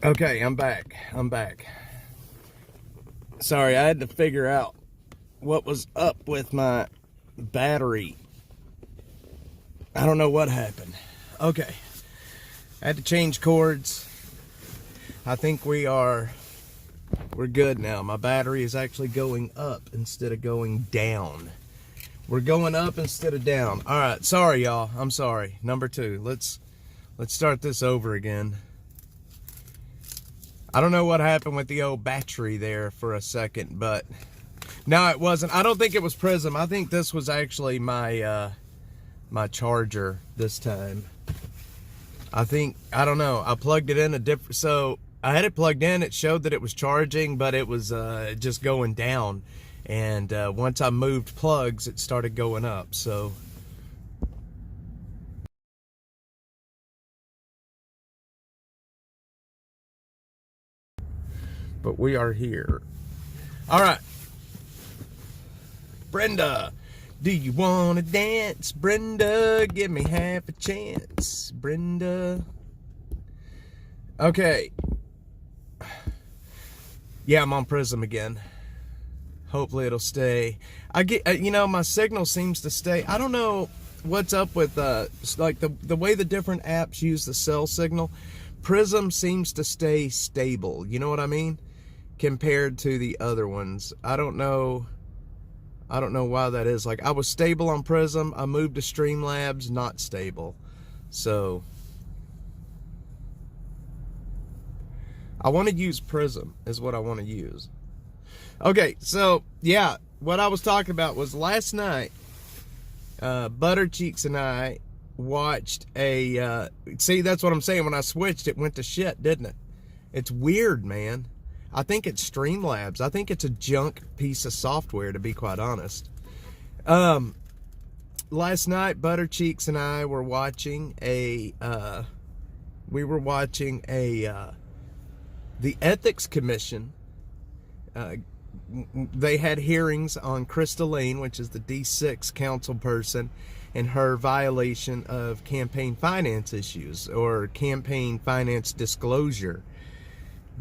Okay, I'm back. Sorry, I had to figure out what was up with my battery. I don't know what happened. Okay, I had to change cords. I think we're good now. My battery is actually going up instead of going down. We're going up instead of down. All right, sorry y'all. I'm sorry. Number 2. Let's start this over again. I don't know what happened with the old battery there for a second, but no, it wasn't. I don't think it was Prism. I think this was actually my my charger this time. I don't know. I plugged it in so I had it plugged in. It showed that it was charging, but it was just going down. And once I moved plugs, it started going up. So but we are here. All right. Brenda, do you want to dance? Brenda, give me half a chance. Brenda. Okay. Yeah, I'm on Prism again. Hopefully it'll stay. I get, my signal seems to stay. I don't know what's up with, like the way the different apps use the cell signal. Prism seems to stay stable. You know what I mean? Compared to the other ones. I don't know why that is. Like, I was stable on Prism, I moved to Streamlabs, not stable. So I want to use Prism is what I want to use. Okay, so yeah, what I was talking about was last night, Buttercheeks and I watched a see, that's what I'm saying. When I switched, it went to shit, didn't it? It's weird, man. I think it's Streamlabs. I think it's a junk piece of software, to be quite honest. Last night, Buttercheeks and I were watching the Ethics Commission. They had hearings on Crystalline, which is the D6 council person, and her violation of campaign finance issues or campaign finance disclosure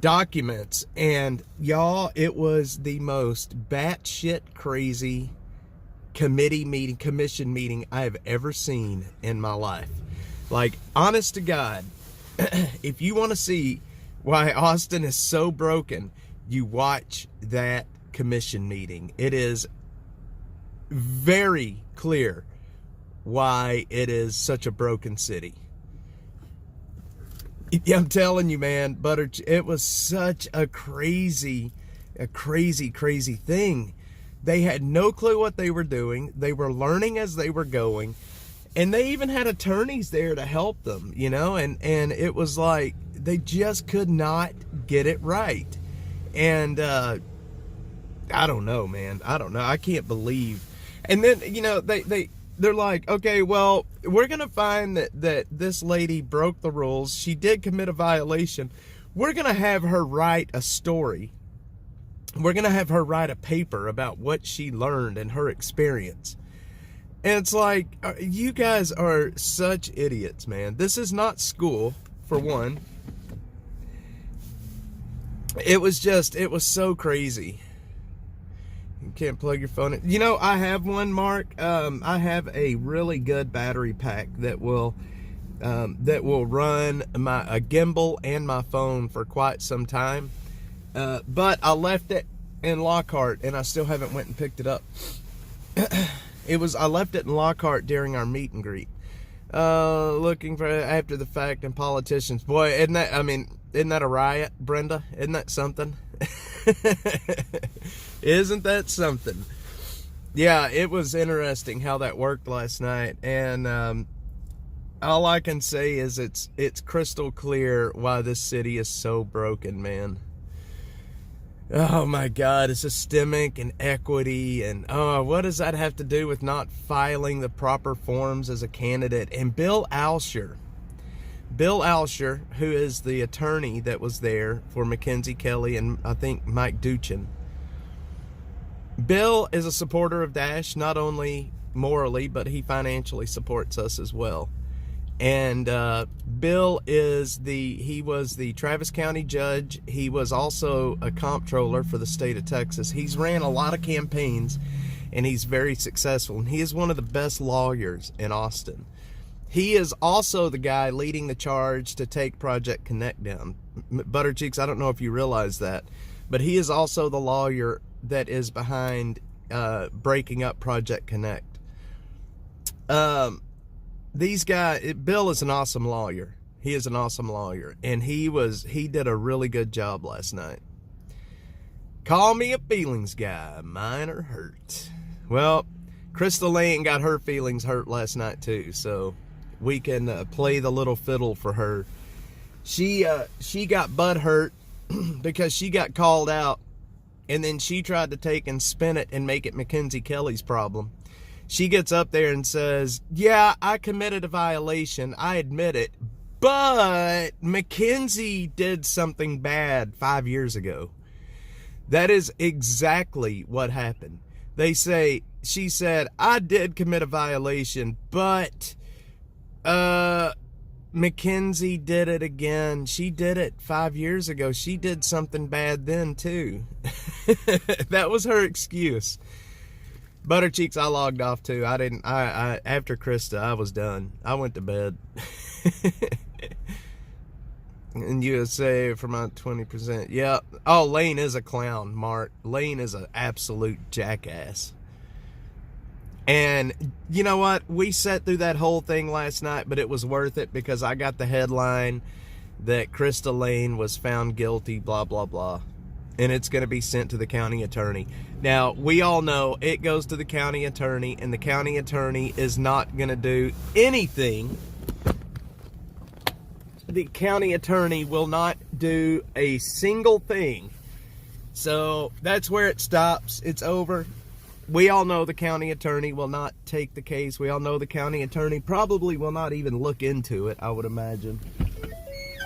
documents. And y'all, it was the most batshit crazy commission meeting I have ever seen in my life. Like, honest to God, if you want to see why Austin is so broken, you watch that commission meeting. It is very clear why it is such a broken city. I'm telling you, man, it was such a crazy thing. They had no clue what they were doing. They were learning as they were going. And they even had attorneys there to help them, and it was like they just could not get it right. And I don't know, man. I don't know. I can't believe. And then, they're like, okay, well, we're going to find that this lady broke the rules. She did commit a violation. We're going to have her write a story. We're going to have her write a paper about what she learned and her experience. And it's like, you guys are such idiots, man. This is not school, for one. It was so crazy. You can't plug your phone in. I have one, Mark. I have a really good battery pack that will run a gimbal and my phone for quite some time. But I left it in Lockhart and I still haven't went and picked it up. I left it in Lockhart during our meet and greet. Looking for after the fact and politicians. Boy, isn't that a riot, Brenda? Isn't that something? Isn't that something? Yeah, it was interesting how that worked last night. And all I can say is it's crystal clear why this city is so broken, man. Oh my God, it's systemic and equity, and what does that have to do with not filing the proper forms as a candidate? And Bill Alsher, who is the attorney that was there for Mackenzie Kelly and I think Mike Duchin. Bill is a supporter of Dash, not only morally, but he financially supports us as well. And Bill he was the Travis County judge. He was also a comptroller for the state of Texas. He's ran a lot of campaigns, and he's very successful. And he is one of the best lawyers in Austin. He is also the guy leading the charge to take Project Connect down. Buttercheeks, I don't know if you realize that, but he is also the lawyer that is behind breaking up Project Connect. These guys, Bill is an awesome lawyer. He is an awesome lawyer, and he did a really good job last night. Call me a feelings guy, mine are hurt. Well, Crystal Lane got her feelings hurt last night too, so we can play the little fiddle for her. She got butt hurt because she got called out, and then she tried to take and spin it and make it Mackenzie Kelly's problem. She gets up there and says, yeah, I committed a violation. I admit it. But Mackenzie did something bad 5 years ago. That is exactly what happened. She said, I did commit a violation, but Mackenzie did it again. She did it 5 years ago. She did something bad then too. That was her excuse. Buttercheeks, I logged off too. I after Krista, I was done. I went to bed. And USA for my 20%. Yeah. Oh, Lane is a clown, Mark. Lane is an absolute jackass. And you know what? We sat through that whole thing last night, but it was worth it because I got the headline that Krista Lane was found guilty, blah, blah, blah. And it's going to be sent to the county attorney. Now, we all know it goes to the county attorney, and the county attorney is not going to do anything. The county attorney will not do a single thing. So that's where it stops. It's over. We all know the county attorney will not take the case. We all know the county attorney probably will not even look into it, I would imagine.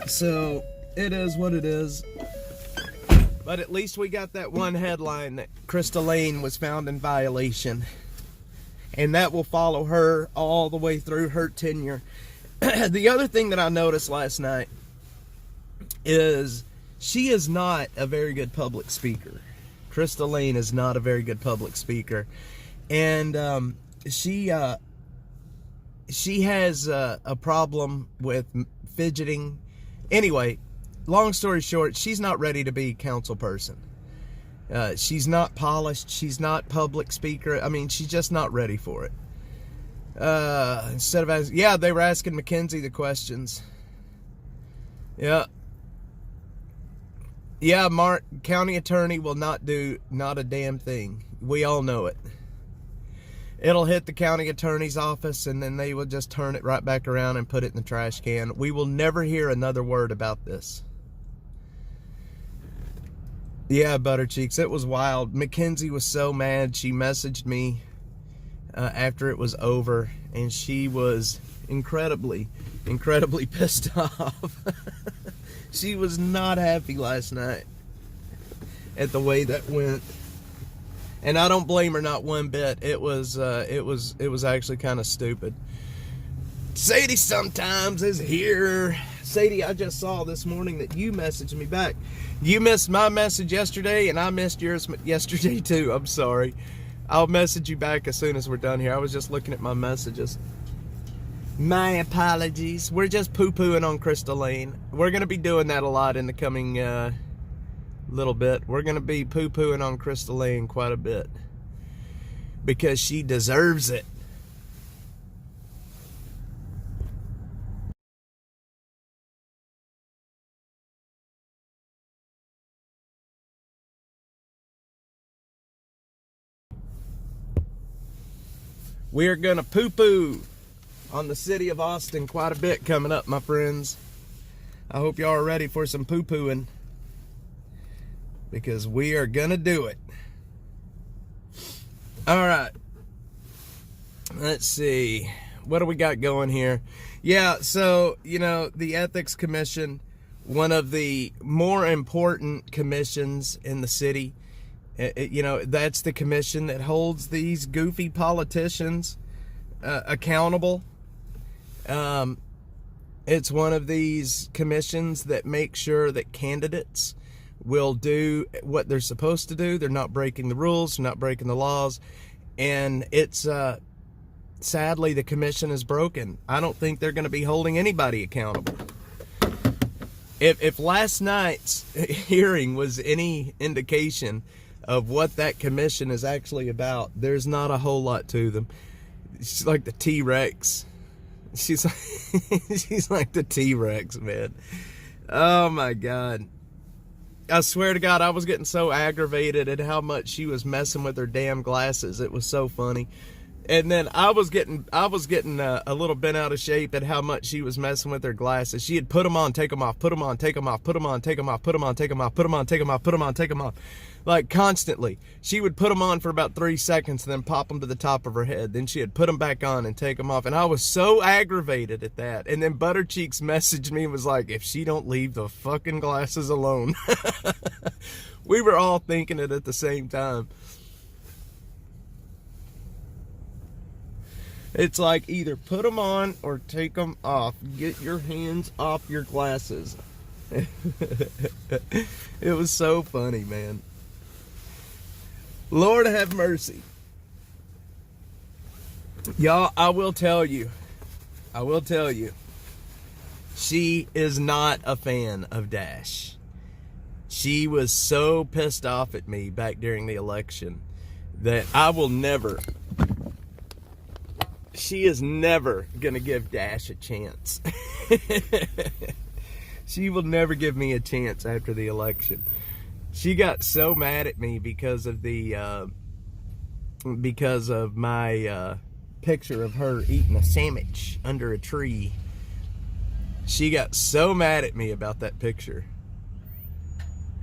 So it is what it is. But at least we got that one headline that Krista Lane was found in violation. And that will follow her all the way through her tenure. The other thing that I noticed last night is she is not a very good public speaker. Krista Lane is not a very good public speaker. And she has a problem with fidgeting. Anyway, long story short, she's not ready to be council person. She's not polished. She's not public speaker. I mean, she's just not ready for it. Instead of asking, yeah, they were asking Mackenzie the questions. Yeah. Yeah, Mark, county attorney will not do not a damn thing. We all know it. It'll hit the county attorney's office, and then they will just turn it right back around and put it in the trash can. We will never hear another word about this. Yeah, Buttercheeks, it was wild. Mackenzie was so mad. She messaged me after it was over, and she was incredibly pissed off. She was not happy last night at the way that went, and I don't blame her not one bit. It was actually kind of stupid. Sadie sometimes is here. Sadie, I just saw this morning that you messaged me back. You missed my message yesterday, and I missed yours yesterday too. I'm sorry. I'll message you back as soon as we're done here. I was just looking at my messages. My apologies. We're just poo-pooing on Krista Lane. We're going to be doing that a lot in the coming little bit. We're going to be poo-pooing on Krista Lane quite a bit. Because she deserves it. We are going to poo-poo on the city of Austin quite a bit coming up, my friends. I hope y'all are ready for some poo-pooing, because we are going to do it. All right. Let's see. What do we got going here? Yeah, so, you know, the Ethics Commission, one of the more important commissions in the city. You know, that's the commission that holds these goofy politicians accountable. It's one of these commissions that make sure that candidates will do what they're supposed to do. They're not breaking the rules, not breaking the laws. And it's, sadly, the commission is broken. I don't think they're going to be holding anybody accountable. If last night's hearing was any indication of what that commission is actually about, there's not a whole lot to them. She's like the T-Rex. She's like the T-Rex, man. Oh my God. I swear to God, I was getting so aggravated at how much she was messing with her damn glasses. It was so funny. And then I was getting a little bent out of shape at how much she was messing with her glasses. She had put them on, take them off, put them on, take them off, put them on, take them off, put them on, take them off, put them on, take them off, put them on, take them off. Like constantly. She would put them on for about 3 seconds and then pop them to the top of her head. Then she'd put them back on and take them off. And I was so aggravated at that. And then Buttercheeks messaged me and was like, if she don't leave the fucking glasses alone. We were all thinking it at the same time. It's like either put them on or take them off. Get your hands off your glasses. It was so funny, man. Lord have mercy. Y'all, I will tell you, she is not a fan of Dash. She was so pissed off at me back during the election that I will never... She is never gonna give Dash a chance. She will never give me a chance after the election. She got so mad at me because of my picture of her eating a sandwich under a tree. She got so mad at me about that picture.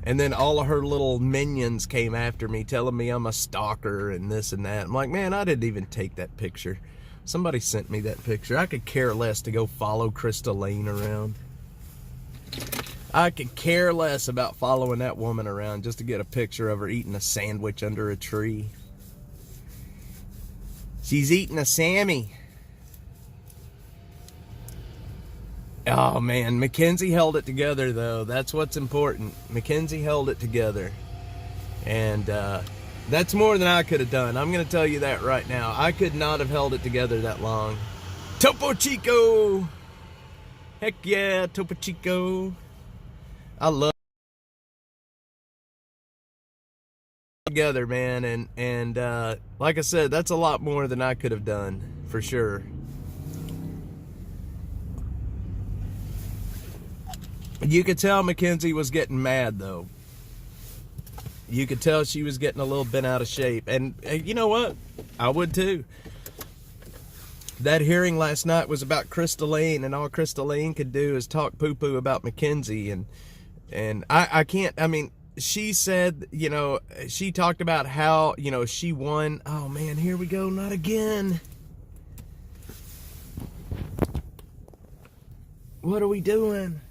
And then all of her little minions came after me telling me I'm a stalker and this and that. I'm like, man, I didn't even take that picture. Somebody sent me that picture. I could care less to go follow Krista Lane around. I could care less about following that woman around just to get a picture of her eating a sandwich under a tree. She's eating a Sammy. Oh man, Mackenzie held it together though. That's what's important. Mackenzie held it together. And that's more than I could have done. I'm going to tell you that right now. I could not have held it together that long. Topo Chico! Heck yeah, Topo Chico. I love together, man. And like I said, that's a lot more than I could have done, for sure. You could tell Mackenzie was getting mad, though. You could tell she was getting a little bent out of shape. And you know what? I would too. That hearing last night was about Krista Lane, and all Krista Lane could do is talk poo-poo about Mackenzie. And I can't, I mean, she said, you know, she talked about how, you know, she won. Oh man, here we go, not again. What are we doing?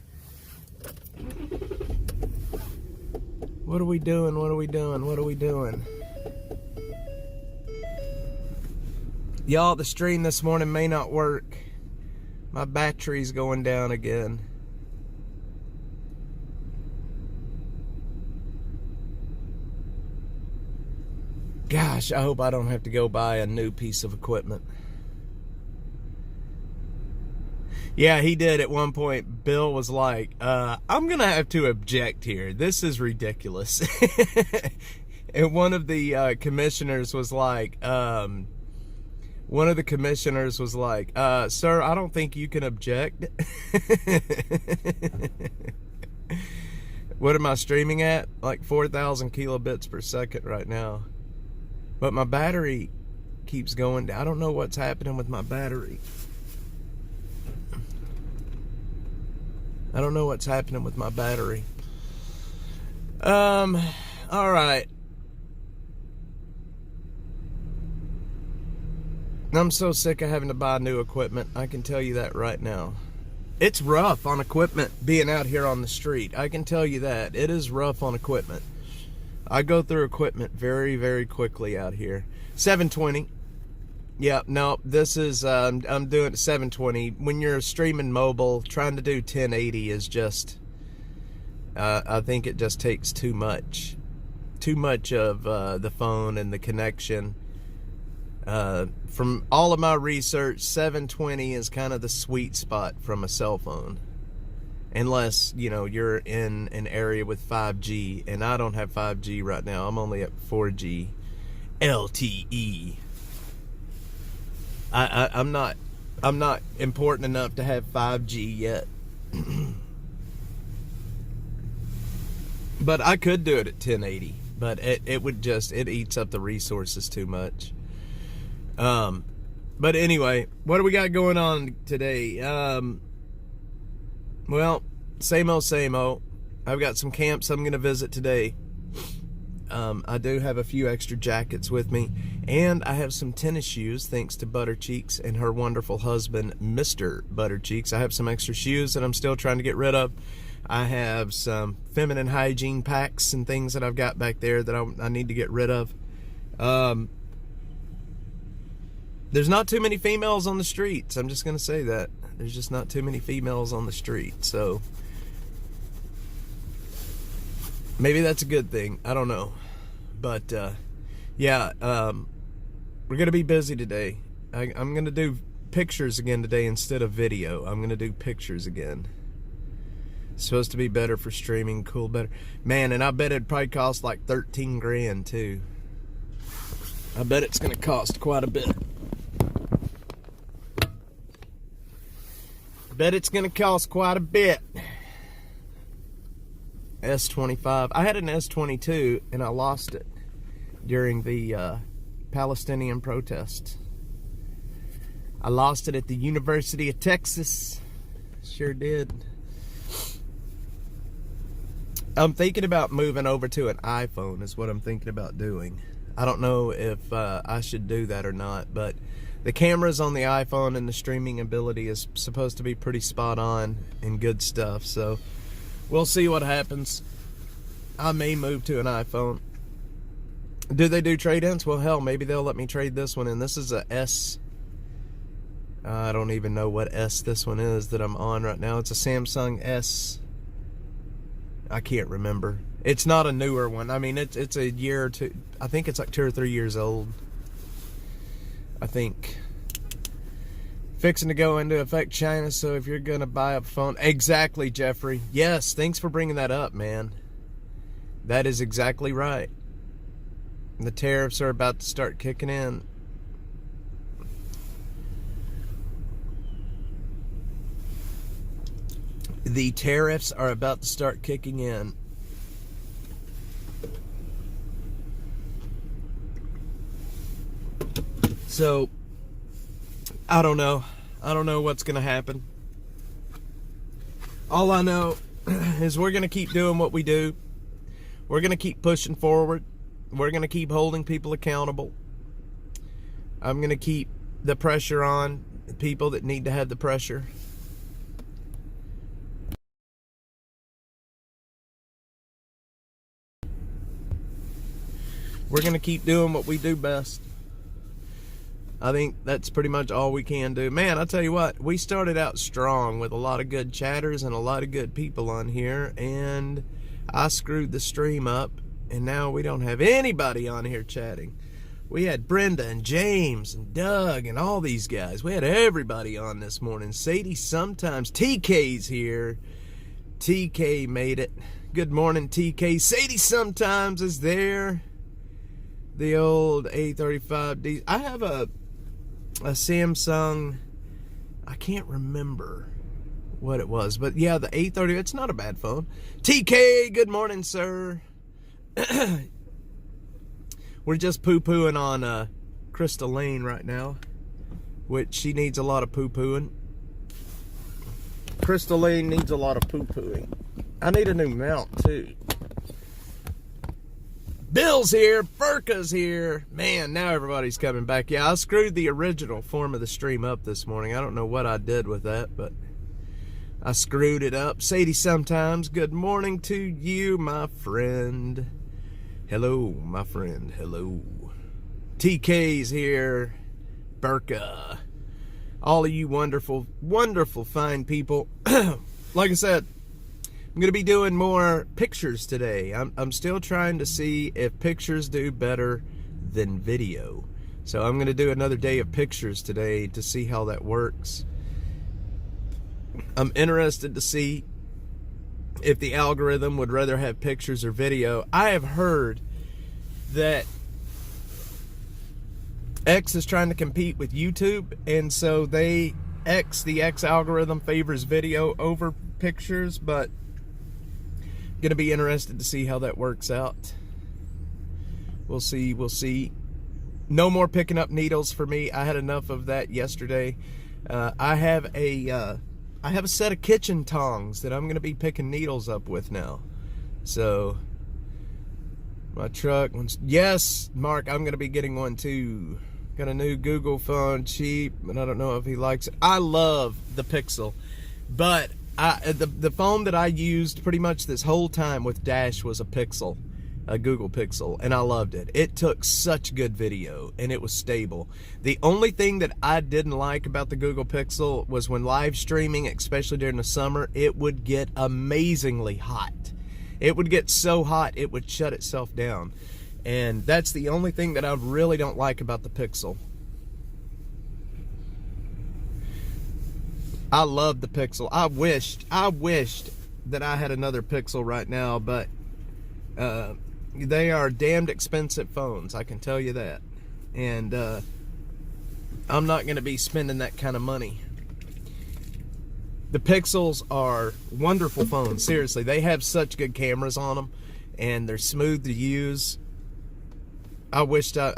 What are we doing? What are we doing? What are we doing? Y'all, the stream this morning may not work. My battery's going down again. Gosh, I hope I don't have to go buy a new piece of equipment. Yeah, he did at one point. Bill was like, I'm going to have to object here. This is ridiculous. And one of the commissioners was like, sir, I don't think you can object. What am I streaming at? Like 4,000 kilobits per second right now. But my battery keeps going down. I don't know what's happening with my battery. I don't know what's happening with my battery. All right. I'm so sick of having to buy new equipment. I can tell you that right now. It's rough on equipment being out here on the street. I can tell you that. It is rough on equipment. I go through equipment very, very quickly out here. 720. Yeah, no, this is, I'm doing 720. When you're streaming mobile, trying to do 1080 is just, I think it just takes too much. Too much of the phone and the connection. From all of my research, 720 is kind of the sweet spot from a cell phone. Unless, you know, you're in an area with 5G, and I don't have 5G right now. I'm only at 4G LTE. I'm not important enough to have 5G yet. But I could do it at 1080, but it would just, it eats up the resources too much. But anyway, what do we got going on today? Well, same old, same old. I've got some camps I'm going to visit today. I do have a few extra jackets with me, and I have some tennis shoes thanks to Buttercheeks and her wonderful husband, Mr. Buttercheeks. I have some extra shoes that I'm still trying to get rid of. I have some feminine hygiene packs and things that I've got back there that I need to get rid of. There's not too many females on the streets. I'm just going to say that. There's just not too many females on the street. So maybe that's a good thing. I don't know. But yeah, we're going to be busy today. I'm going to do pictures again today instead of video. I'm going to do pictures again. It's supposed to be better for streaming, cool, better. Man, and I bet it'd probably cost like 13 grand too. I bet it's going to cost quite a bit. Bet it's going to cost quite a bit. S25. I had an S22 and I lost it during the Palestinian protests. I lost it at the University of Texas. Sure did. I'm thinking about moving over to an iPhone is what I'm thinking about doing. I don't know if I should do that or not, but the cameras on the iPhone and the streaming ability is supposed to be pretty spot on and good stuff, so we'll see what happens. I may move to an iPhone. Do they do trade-ins? Well, hell, maybe they'll let me trade this one in. This is a S. I don't even know what S this one is that I'm on right now. It's a Samsung S. I can't remember. It's not a newer one. I mean, it's a year or two. I think it's like 2 or 3 years old. I think. Fixing to go into effect China, so if you're going to buy a phone... Exactly, Jeffrey. Yes, thanks for bringing that up, man. That is exactly right. The tariffs are about to start kicking in. The tariffs are about to start kicking in. So, I don't know. I don't know what's going to happen. All I know is we're going to keep doing what we do. We're going to keep pushing forward. We're going to keep holding people accountable. I'm going to keep the pressure on the people that need to have the pressure. We're going to keep doing what we do best. I think that's pretty much all we can do. Man, I'll tell you what, we started out strong with a lot of good chatters and a lot of good people on here, and I screwed the stream up, and now we don't have anybody on here chatting. We had Brenda and James and Doug and all these guys. We had everybody on this morning. Sadie sometimes. TK's here. TK made it. Good morning, TK. Sadie sometimes is there. The old A35D. I have a Samsung, I can't remember what it was, but yeah, the A30, it's not a bad phone. TK, good morning, sir. We're just poo-pooing on Crystal Lane right now, which she needs a lot of poo-pooing. Crystal Lane needs a lot of poo-pooing. I need a new mount, too. Bill's here, Furka's here. Man, now everybody's coming back. Yeah, I screwed the original form of the stream up this morning. I don't know what I did with that, but I screwed it up. Sadie sometimes, good morning to you, my friend. Hello, my friend, hello. TK's here. Burka. All of you wonderful, wonderful, fine people. Like I said, I'm going to be doing more pictures today. I'm still trying to see if pictures do better than video. So I'm going to do another day of pictures today to see how that works. I'm interested to see if the algorithm would rather have pictures or video. I have heard that X is trying to compete with YouTube, and so the X algorithm favors video over pictures, but gonna be interested to see how that works out. We'll see. No more picking up needles for me. I had enough of that yesterday. I have a set of kitchen tongs that I'm gonna be picking needles up with now. So my truck, yes, Mark, I'm gonna be getting one too. Got a new Google phone, cheap, but I don't know if he likes it. I love the Pixel, but the phone that I used pretty much this whole time with Dash was a Pixel, a Google Pixel, and I loved it. It took such good video, and it was stable. The only thing that I didn't like about the Google Pixel was when live streaming, especially during the summer, it would get amazingly hot. It would get so hot, it would shut itself down. And that's the only thing that I really don't like about the Pixel. I love the Pixel. I wished that I had another Pixel right now, but they are damned expensive phones, I can tell you that. And I'm not going to be spending that kind of money. The Pixels are wonderful phones, seriously. They have such good cameras on them, and they're smooth to use. I wish my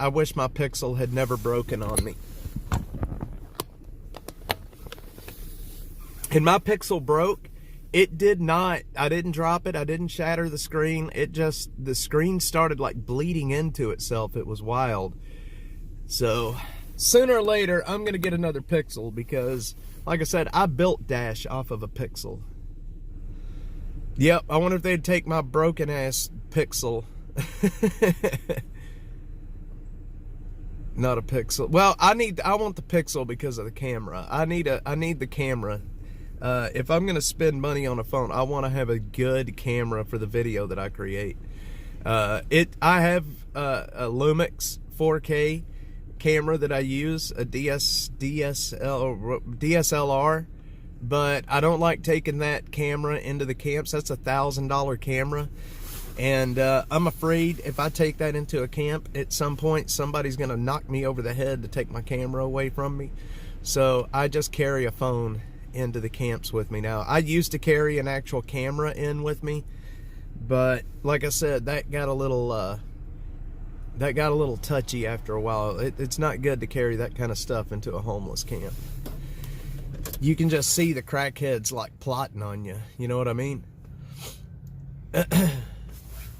Pixel had never broken on me. And my Pixel broke. It did not, I didn't drop it, I didn't shatter the screen. The screen started like bleeding into itself. It was wild. So sooner or later, I'm gonna get another Pixel because, like I said, I built Dash off of a Pixel. Yep, I wonder if they'd take my broken ass Pixel. Not a Pixel. Well, I want the Pixel because of the camera. I need the camera. If I'm gonna spend money on a phone, I want to have a good camera for the video that I create. I have a Lumix 4K camera that I use, a DSLR, but I don't like taking that camera into the camps. That's $1,000 camera. And I'm afraid if I take that into a camp, at some point somebody's gonna knock me over the head to take my camera away from me. So I just carry a phone into the camps with me now. I used to carry an actual camera in with me, but like I said, that got a little touchy after a while. It's not good to carry that kind of stuff into a homeless camp. You can just see the crackheads like plotting on you. You know what I mean?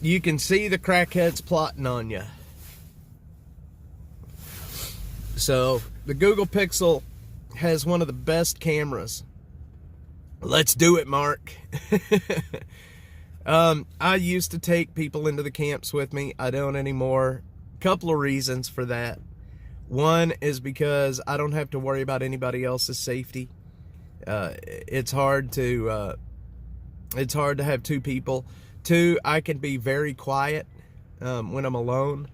You can see the crackheads plotting on you. So the Google Pixel has one of the best cameras. Let's do it, Mark. I used to take people into the camps with me. I don't anymore. Couple of reasons for that. One is because I don't have to worry about anybody else's safety. It's hard to have two people. Two, I can be very quiet when I'm alone.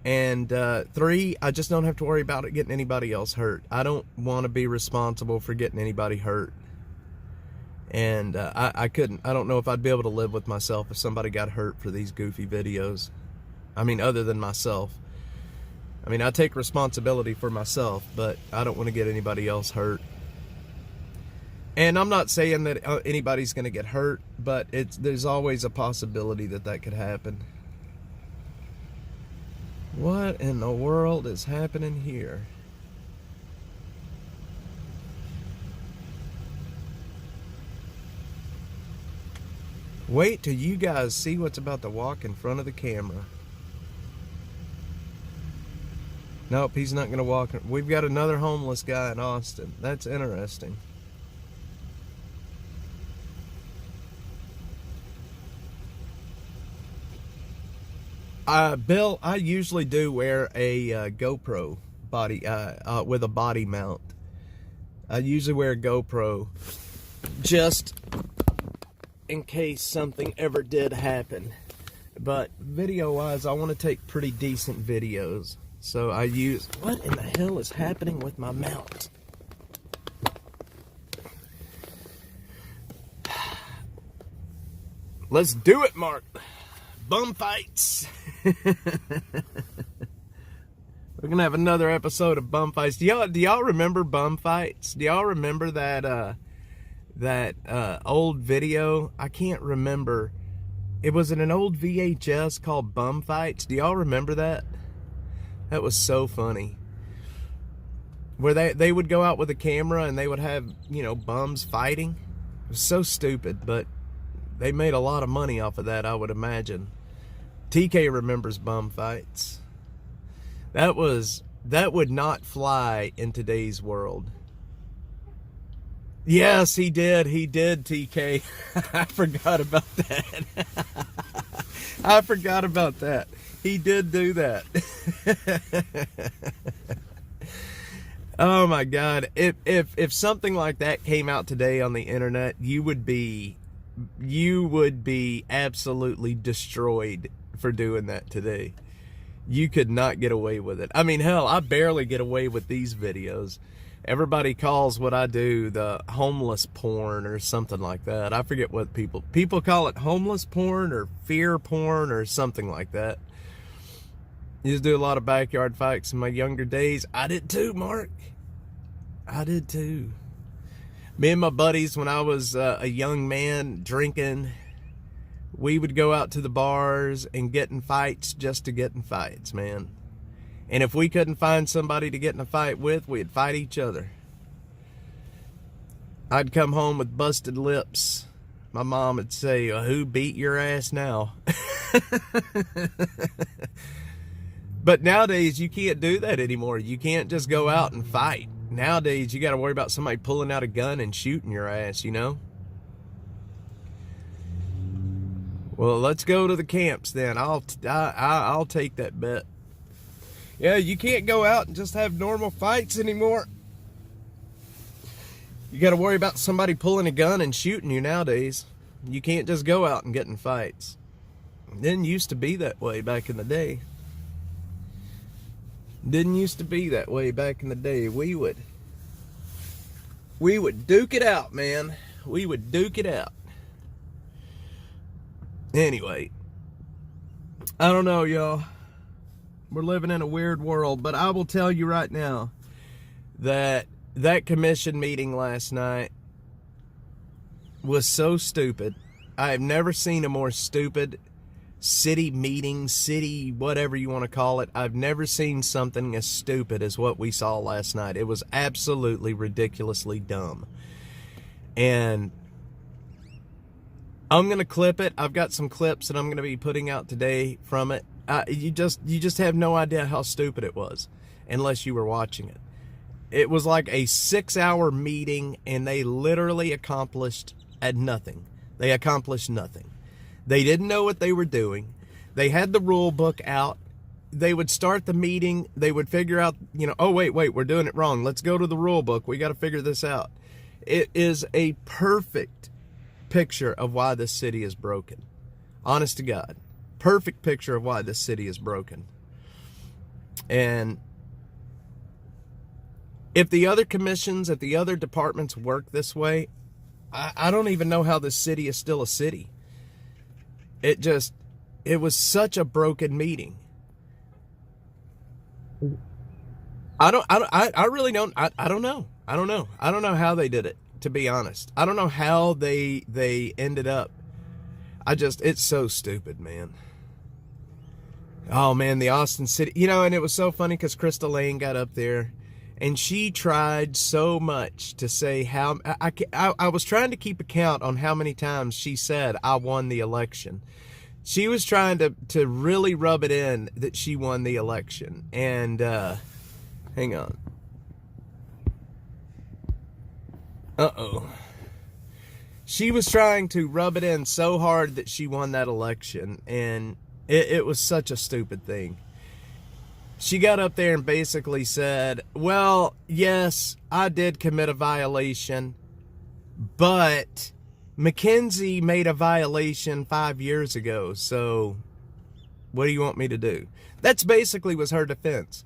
And three, I just don't have to worry about it getting anybody else hurt. I don't want to be responsible for getting anybody hurt. And I don't know if I'd be able to live with myself if somebody got hurt for these goofy videos. I mean, other than myself. I mean, I take responsibility for myself, but I don't want to get anybody else hurt. And I'm not saying that anybody's going to get hurt, but there's always a possibility that could happen. What in the world is happening here? Wait till you guys see what's about to walk in front of the camera. Nope, he's not going to walk. We've got another homeless guy in Austin. That's interesting. Bill, I usually do wear a GoPro, body with a body mount. I usually wear a GoPro just in case something ever did happen. But video-wise, I want to take pretty decent videos. So I use... What in the hell is happening with my mount? Let's do it, Mark. Bum fights. We're gonna have another episode of bum fights. Do y'all remember bum fights? Do y'all remember that old video? I can't remember. It was in an old VHS called Bum Fights. Do y'all remember that? That was so funny. Where they would go out with a camera and they would have, you know, bums fighting. It was so stupid, but they made a lot of money off of that, I would imagine. TK remembers Bum Fights. That would not fly in today's world. Yes, he did, TK. I forgot about that. I forgot about that. He did do that. Oh my God. If something like that came out today on the internet, you would be absolutely destroyed for doing that today. You could not get away with it. I mean, hell, I barely get away with these videos. Everybody calls what I do the homeless porn or something like that. I forget what people call it, homeless porn or fear porn or something like that. Used to do a lot of backyard fights in my younger days. I did too, Mark. I did too. Me and my buddies, when I was a young man drinking, we would go out to the bars and get in fights just to get in fights, man. And if we couldn't find somebody to get in a fight with, we'd fight each other. I'd come home with busted lips. My mom would say, "Who beat your ass now?" But nowadays, you can't do that anymore. You can't just go out and fight. Nowadays, you got to worry about somebody pulling out a gun and shooting your ass, you know? Well, let's go to the camps then. I'll take that bet. Yeah, you can't go out and just have normal fights anymore. You got to worry about somebody pulling a gun and shooting you nowadays. You can't just go out and get in fights. It didn't used to be that way back in the day. Didn't used to be that way back in the day. We would duke it out, man. We would duke it out. Anyway, I don't know, y'all. We're living in a weird world, but I will tell you right now that commission meeting last night was so stupid. I have never seen a more stupid city meeting, city whatever you want to call it. I've never seen something as stupid as what we saw last night. It was absolutely ridiculously dumb. And I'm going to clip it. I've got some clips that I'm going to be putting out today from it. You just have no idea how stupid it was unless you were watching it. It was like a 6-hour meeting and they literally accomplished nothing. They accomplished nothing. They didn't know what they were doing. They had the rule book out. They would start the meeting. They would figure out, you know, oh, wait, we're doing it wrong. Let's go to the rule book. We got to figure this out. It is a perfect picture of why this city is broken. Honest to God. Perfect picture of why this city is broken. And if the other commissions, if the other departments work this way, I don't even know how this city is still a city. It was such a broken meeting. I really don't. I don't know. I don't know. I don't know how they did it, to be honest. I don't know how they ended up. It's so stupid, man. Oh man, the Austin City, you know, and it was so funny because Crystal Lane got up there and she tried so much to say how, I was trying to keep a count on how many times she said, "I won the election." She was trying to really rub it in that she won the election. And, hang on. Uh-oh. She was trying to rub it in so hard that she won that election. And it was such a stupid thing. she got up there and basically said, well, yes, I did commit a violation, but Mackenzie made a violation 5 years ago, so what do you want me to do? That's basically was her defense.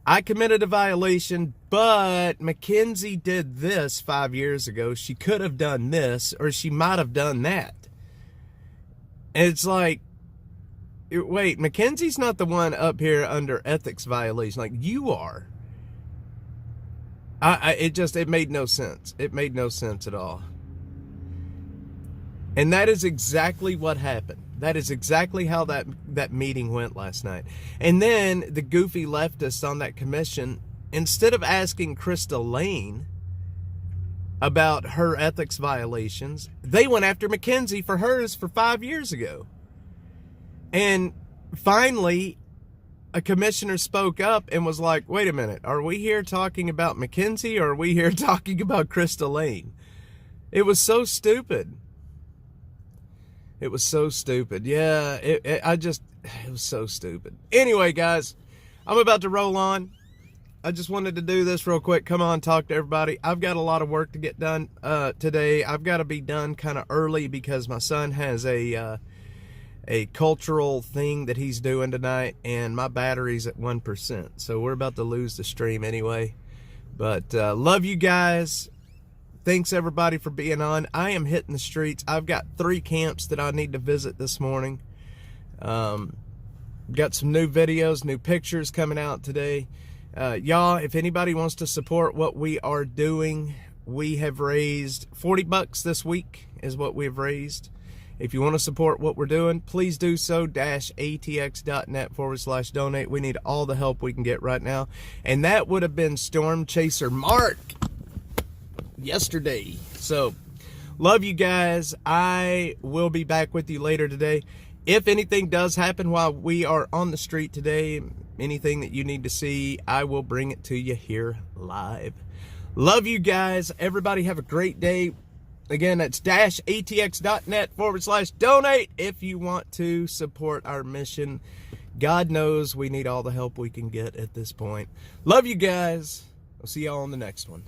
I committed a violation, but Mackenzie did this 5 years ago. She could have done this, or she might have done that. And it's like, wait, Mackenzie's not the one up here under ethics violation. Like, you are. It made no sense. It made no sense at all. And that is exactly what happened. That is exactly how that meeting went last night. And then the goofy leftists on that commission, instead of asking Krista Lane about her ethics violations, they went after Mackenzie for hers for 5 years ago. And finally, a commissioner spoke up and was like, wait a minute, are we here talking about Mackenzie or are we here talking about Krista Lane? It was so stupid. It was so stupid. Yeah, it was so stupid. Anyway, guys, I'm about to roll on. I just wanted to do this real quick. Come on, talk to everybody. I've got a lot of work to get done today. I've got to be done kind of early because my son has a cultural thing that he's doing tonight, and my battery's at 1%. So we're about to lose the stream anyway. But love you guys. Thanks everybody for being on. I am hitting the streets. I've got 3 camps that I need to visit this morning. Got some new videos, new pictures coming out today. Y'all, if anybody wants to support what we are doing, we have raised $40 this week is what we've raised. If you want to support what we're doing, please do so. -atx.net/donate. We need all the help we can get right now. And that would have been Storm Chaser Mark yesterday. So, love you guys. I will be back with you later today. If anything does happen while we are on the street today, anything that you need to see, I will bring it to you here live. Love you guys. Everybody have a great day. Again, that's -atx.net/donate if you want to support our mission. God knows we need all the help we can get at this point. Love you guys. I'll see y'all on the next one.